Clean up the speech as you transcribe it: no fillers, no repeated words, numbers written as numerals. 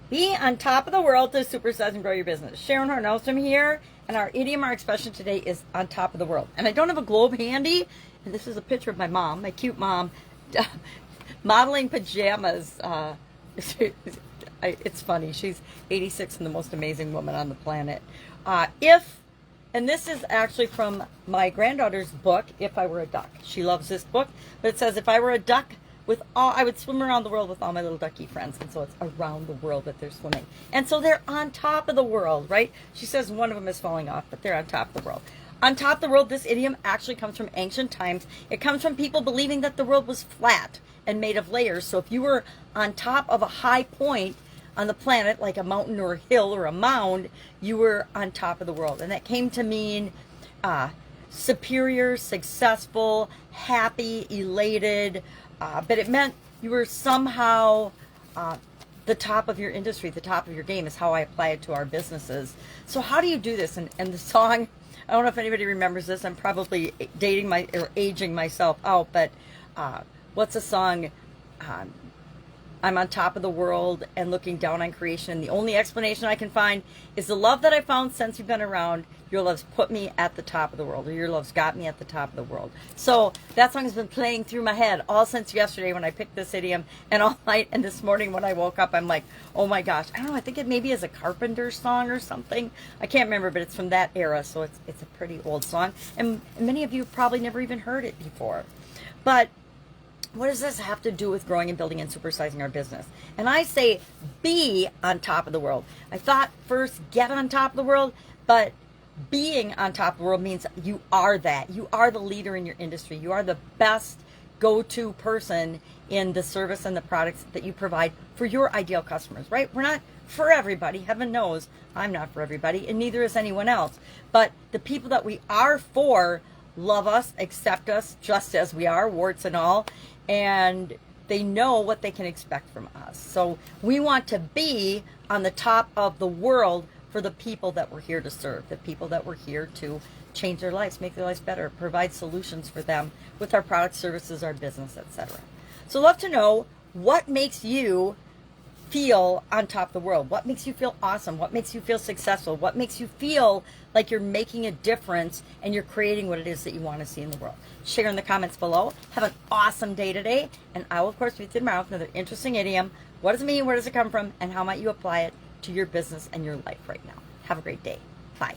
Be on top of the world to supersize and grow your business. Sharon Horne-Ellstrom here, and our idiom, our expression today is on top of the world. And I don't have a globe handy, and this is a picture of my mom, my cute mom, modeling pajamas. It's funny. She's 86 and the most amazing woman on the planet. And this is actually from my granddaughter's book, If I Were a Duck. She loves this book, but it says, if I were a duck, I would swim around the world with all my little ducky friends. And so it's around the world that they're swimming. And so they're on top of the world, right? She says one of them is falling off, but they're on top of the world. On top of the world, this idiom actually comes from ancient times. It comes from people believing that the world was flat and made of layers. So if you were on top of a high point on the planet, like a mountain or a hill or a mound, you were on top of the world. And that came to mean superior, successful, happy, elated, but it meant you were somehow the top of your industry, the top of your game is how I apply it to our businesses. So how do you do this? And the song, I don't know if anybody remembers this. I'm probably aging myself out, but what's a song? I'm on top of the world and looking down on creation. The only explanation I can find is the love that I found since you've been around. Your love's put me at the top of the world, or your love's got me at the top of the world. So that song has been playing through my head all since yesterday when I picked this idiom, and all night, and this morning when I woke up, I'm like, oh my gosh. I don't know, I think it maybe is a Carpenter song or something. I can't remember, but it's from that era, so it's a pretty old song. And many of you probably never even heard it before. But what does this have to do with growing and building and supersizing our business? And I say be on top of the world. I thought first get on top of the world, but being on top of the world means you are that. You are the leader in your industry. You are the best go-to person in the service and the products that you provide for your ideal customers, right? We're not for everybody. Heaven knows I'm not for everybody, and neither is anyone else. But the people that we are for love us, accept us just as we are, warts and all, and they know what they can expect from us. So we want to be on the top of the world for the people that we're here to serve, the people that we're here to change their lives, make their lives better, provide solutions for them with our products, services, our business, etc. So love to know what makes you feel on top of the world. What makes you feel awesome? What makes you feel successful? What makes you feel like you're making a difference and you're creating what it is that you want to see in the world? Share in the comments below. Have an awesome day today, and I will of course be with you tomorrow with another interesting idiom. What does it mean? Where does it come from? And how might you apply it to your business and your life right now? Have a great day. Bye.